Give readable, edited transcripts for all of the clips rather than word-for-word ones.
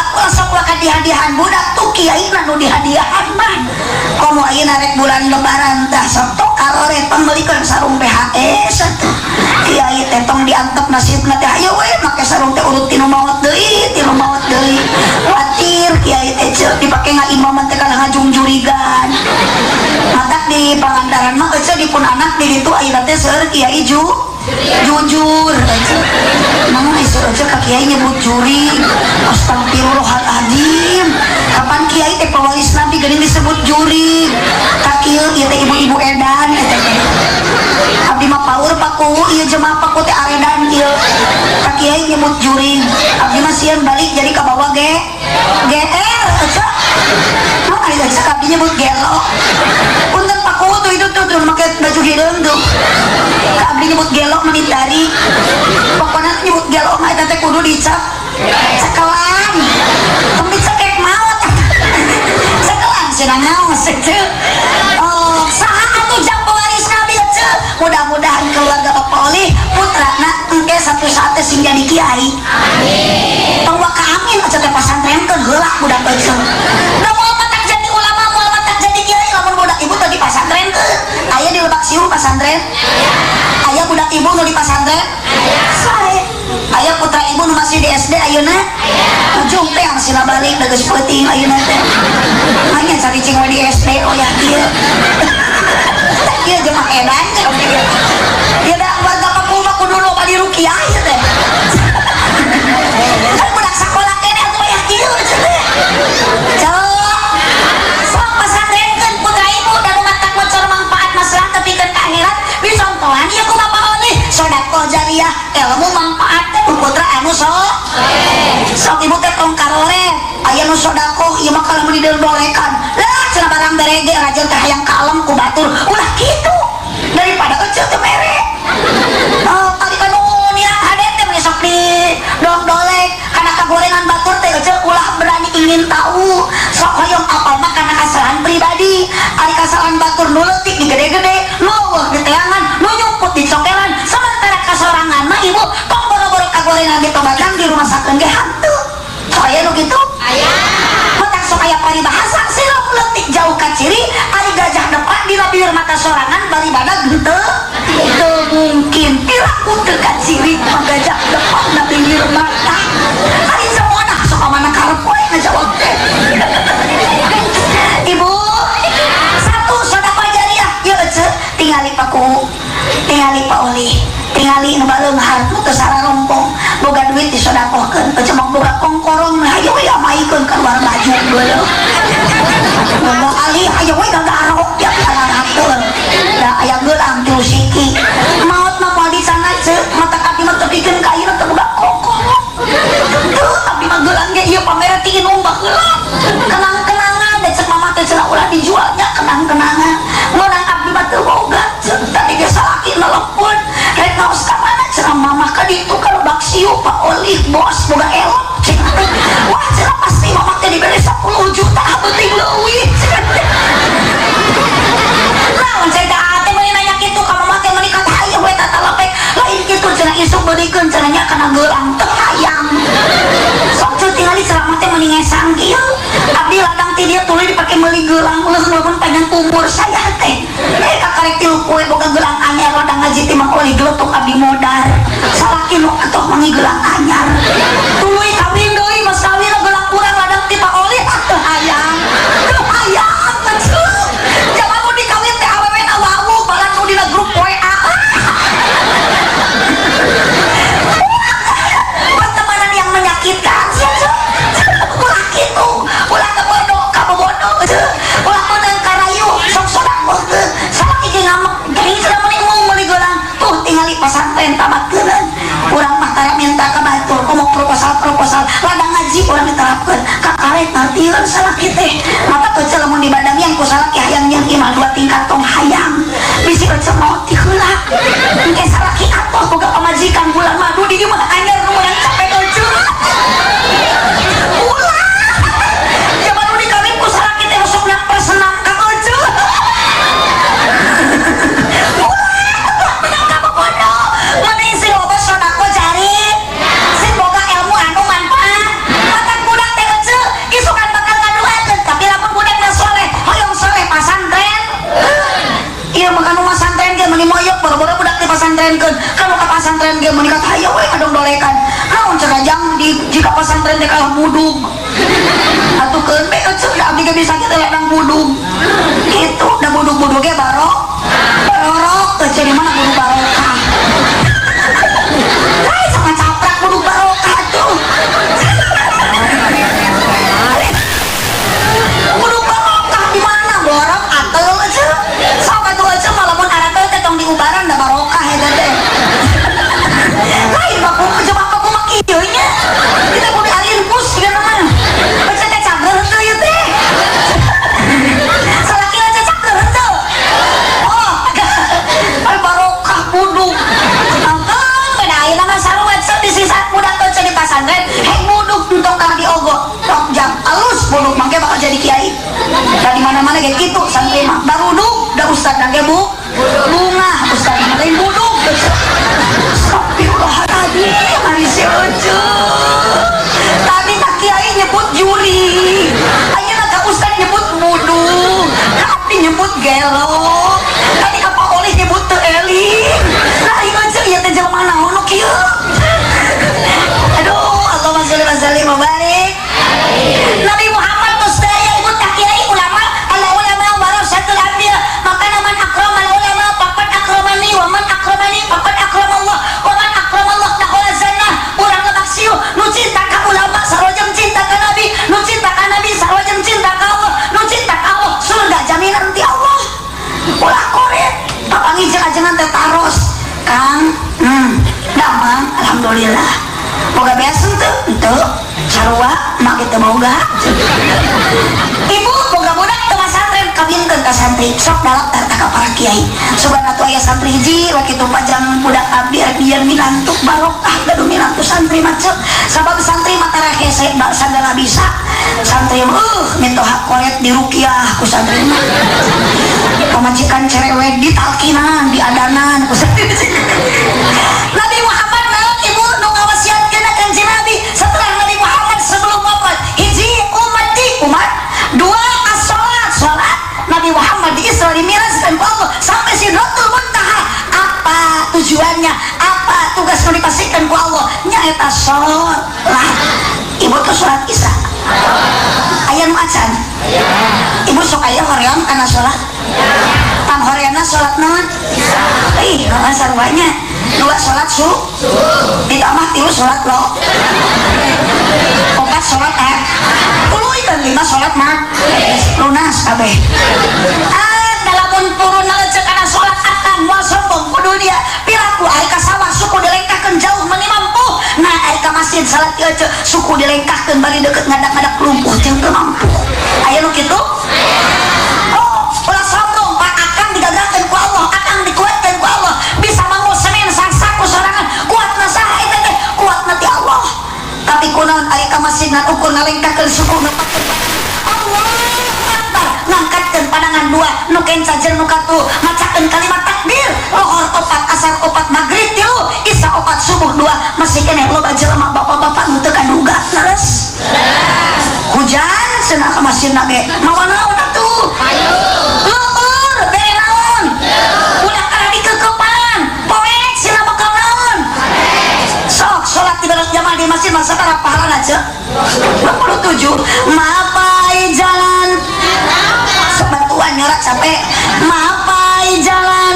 aku langsung ke dihadiahan budak tuh kiai nu dihadiahan mah komo ayeuna rek bulan lebaran tah sok tok karore pembelikeun sarung PHS atuh kiai teh tong diantep nasibna teh ayo we make sarung teh urut tinu maot deui khawatir kiai teh ceuk dipake ngaimaman teh kana ngajung jurigan matak di Pangandaran mah eueuh dipun anak di ditu ayeuna teh seueur kiai jujur mana isu aja kak kiai nyebut juri astagfirullahaladzim kapan kiai teh pewaris nabi geuning disebut juri kak kieu ieu teh ibu-ibu edan abdi mah paur paku ieu jemaah paku teh aredan ieu kak kiai nyebut juri abdi mah sieun balik jadi ka bawah GR aja mah ari aja abdi nyebut gelo punten paku tuh make baju hideung tuh abdi nyebut gelo menit dari pokoknya nyebut gelo mah eta teh kudu dicap cekelan tong dicekek maot cekelan cenah naon ceuk oh saha atuh jang pewaris nabi ceuk mudah-mudahan keluarga Bapak Oli putrana engke satu saat teh sing jadi kiai amin tong waka amin aja teh pasantrenkeun heula budak beuseuh da moal matak jadi ulama moal matak jadi kiai lamun budak ibu teh di pasantrenkeun aya di Lebak Siung pasantren aya budak ibu nu di pasantren sae aya putra ibu nu masih di SD ayeuna ujung teh masih balik da geus peuting ayeuna teh hanya cari cingwe di SD oh ya kieu kieu jemaah edan ieu da warga Papua mah kudu loba di rukiah ieu teh kan budak sakola kene atuh ya kieu cenah sok pasantrenkeun putra ibu dan matak bocor manfaat masalah tepikeun ka akhirat bisontohan ieu ku Bapak Oli sodaqah jariah ilmu manfaat putra anu sok ibu teh tong karore aya nu sodaqah ieu mah kalau didolekan lah cenah barang berege rajin teh hayang kalem ku batur ulah kitu daripada eceu teh mere tadi kan nia hade teh meni sok di dolek kana kagorengan batur teh eceu ulah berani ingin tahu sok hoyong apal mah kana kasalahan pribadi ari kasalahan batur nu leutik digede-gede nu weuh di teangan nu nyumput di cokelan sementara kasorangan mah ibu tong boro-boro kagorengan di tobagang di rumah sakit ge hantu sok aya nu kitu aya matak sok aya paribahasa silap leutik jauh ka ciri ari gajah depan di labir mata sorangan bari badag henteu teu mungkin piraku teu ka ciri mah gajah depan na bibir mata ari semuana sok mana karep we ngajawab teh ibu satu sedekah jariah ieu eceu tingali paku tingali Pak Oli tingali nu baleunghar nu teu sararompong boga duit disodakohkeun eceu mah boga kongkorong hayu we amaikeun keluar baju geuleuh boga ali hayu we gagarok ya harapkeun da aya geulang tilu siki maot mah moal disana ceuk mata abdi mah tepikeun ka ieu teu boga kongkorong teu abdi mah geulang ge ieu pamere tingin umbah heula kenang-kenangan da ceuk mama teh cenah ulah dijualnya kenang-kenangan ngonang abdi mah teu boga ceuk tadi ge salaki nelepon rek ngaos ka mana cenah mama ka ditu ka Lebak Siung Pak Oli bos boga elok wah cenah pasti mama teh dibere 10 juta penting leuwih naon cai da teh meuli nanya kitu ka mama teh meuli kata aya we tata lepek lain kitu cenah isuk beurikeun cenah nya kana geulang teu hayang sok teu tingali cenah mah teh meuli ngesang kieu abdi ladang ti dieu tuluy dipake meuli geulang walaupun panjang umur saya teh kakarek tilu poe boga geulang anyar ladang ngaji ti Mang Oli geletuk abdi modar salaki nu atoh mangi geulang anyar tuluy kawin deui mas kawin geulang urang ladang ti Pak Oli teu hayang jangan mau dikawin teh awewe na wawu balan nu dina grup WA pertemanan yang menyakitkan ulah kitu ulah kebodoh ulah menang karayu sok sodakoh teu salaki ge ngamek geuning cenah meuli geulang tuh tingali pasantren tamatkeun urang mah tara minta ka batur komo proposal ladang ngaji urang diterapkeun kakarek ngartieun salaki teh mata teu lamun di badang yang ku salaki hayang yang imah 2 tingkat tong hayang bisi eceu maot ti heula engke salaki atoh boga pamajikan bulan madu di ieu mah anyar nu meunang capek eceu ulah jaman nu dikawin ku salaki teh sok nang persenam ka eceu ulah ka bodoh mending sing loba sodako jari sing boga ilmu anu manfaat matak budak teh jajang di jika pesantren teh kalah mudug atukeun be atuh abdi ge bisa kita ladang mudug itu da mudug-mudug ge barok teu di mana mudug barokah lain sama caprak mudug barokah tuh mudug barokah di mana borok atel aja sok atuh aja malamun aratel teh tong diubaran da barokah eta teh lain baku coba baku mah kieu nya kita kudu alin pus gimana mah baca teh cager henteu ieu teh salaki aja cager henteu oh al barokah mudug angkeun beda ayeuna mah sarua di sisa budak teu di pasantren hek mudug entok ka diogo tok jam alus mudug mangke bakal jadi kiai da di mana-mana ge kitu santri mah barudug da ustad na ge bu bunga ustad mah lain budug astagfirullahaladzim ari seuceut tadi ka kiai nyebut juri ayeuna ka ustad nyebut budug ka abdi nyebut gelo tadi ka Pak Oli nyebut teu eling nah ieu aja ieu teh jelema naon nu kieu aduh Allahumma sholli wa sallim wa barik Nabi Muhammad tos daya ibu ka kiai ulama al ulama warasatul anbiya maka man akramal ulama faqad akramani wa man akramani faqad akramallah wa man akramallah dakhala jannah urang maksiu nu cinta ka ulama sarojeng cinta ka nabi nu cinta ka nabi sarojeng cinta ka Allah nu cinta ka Allah surga jaminan ti Allah ulah korek papangi jeung teh taros Kang damang alhamdulillah boga beas henteu sarua mak kitu boga ibu boga budak teu masantren kawinkeun ka santri sok daftar ka para kiai soban atuh aya santri hiji we kitu pajang budak abdi rek biar minantuk barokah gaduh minantu santri mah ceuk sabab santri mah tara hese sagala bisa santri mitoha koret di ruqyah ku santri mah pamajikan cerewet di talkinan di adanan ku santri Nabi Muhammad naon ibu nu ngawasiatkeun Kanjeng Nabi setelah Nabi Muhammad sebelum wafat hiji umat dua as-salat Nabi Muhammad di Isra dimiraskeun ku Allah sampai Sidratul Muntaha apa tujuannya apa tugas nu dipasihkeun ku Allah nyaeta salat ibu tuh salat Isra aya nu acan ibu sok aya hoream kana salat tam horeana salat naon ih sarwanya dua salat ditambah 3 salat lo 4 salat tuluy dan 5 salat mah lunas kabeh dalamun puruna lecek kana salat akan moal sombong kudu dia pilaku ari ka sawah suku dilengkahkeun jauh meuni mampu nah ari ka masjid salat ieu suku dilengkahkeun bari deukeut ngadak-ngadak lumpuh jeung teu mampu aya nu kitu ulah sombong pak akan digagahkeun ku Allah akan dikuatkeun ku Allah bisa mangul semen saku sorangan kuatna saha eta teh kuatna ti Allah tapi kunaon ari ka masjid ngan ukur ngalengkahkeun suku nepakeun Allahu Akbar ngangkatkeun pandangan dua nu kenca jeung nu katu macakeun kalimat takbir lohor 4 asar 4 magrib 3 isya 4 subuh 2 masih keneh loba jelema bapak-bapak nu teu kaduga leres hujan cenah ka masjid na ge mawa naon atuh leueur bere naon ulah kana dikekepan poek cenah bakal naon sok salat 13 jamaah di masjid masa para pahalana ceuk 27 mapai jalan sebatuan nyorak capek mapai jalan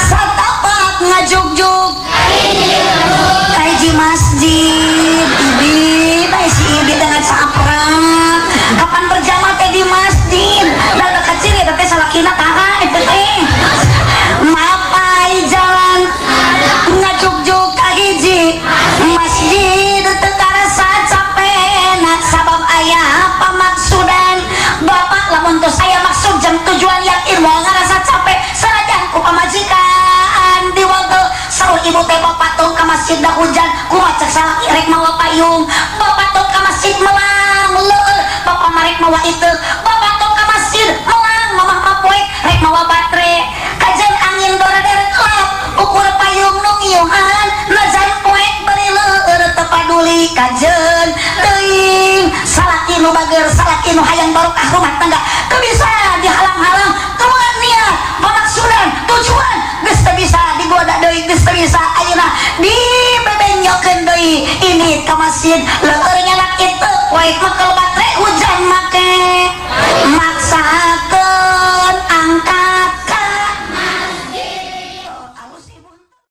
satapak ngajuk-juk kaiji masjid ibi bae si ibi dengan saprak kapan berjamaah teh di masjid da kecil ya teh salakina taha eta teh mapai jalan ngajuk-juk ka hiji masjid teu karasa capena sabab aya pamaksudan bapak lamun tos aya maksud jeung tujuan yakin moal ngarasa capek sanajan ku pamajikan diwagel saur ibu teh bapak tong ka masjid da hujan kumaha cek salaki rek mawa payung bapak tong ka masjid melang leueur bapak marek mawa iteu bapak tong ka masjid melang mamah mapoek rek mawa batre kajen angin dora-deret lap ukur payung nu ngiyuhan najan poek beri leueur teu paduli kajen teuing salaki nu bager salaki nu hayang barokah rumah tangga teu bisa dihalang-halang keluar niat pamaksudan tujuan geus teu bisa digoda deui geus teu bisa ayeuna dibebenyok dibawakeun deui ini ka masjid leueur nyanak itu poek mah kalau baterai hujan make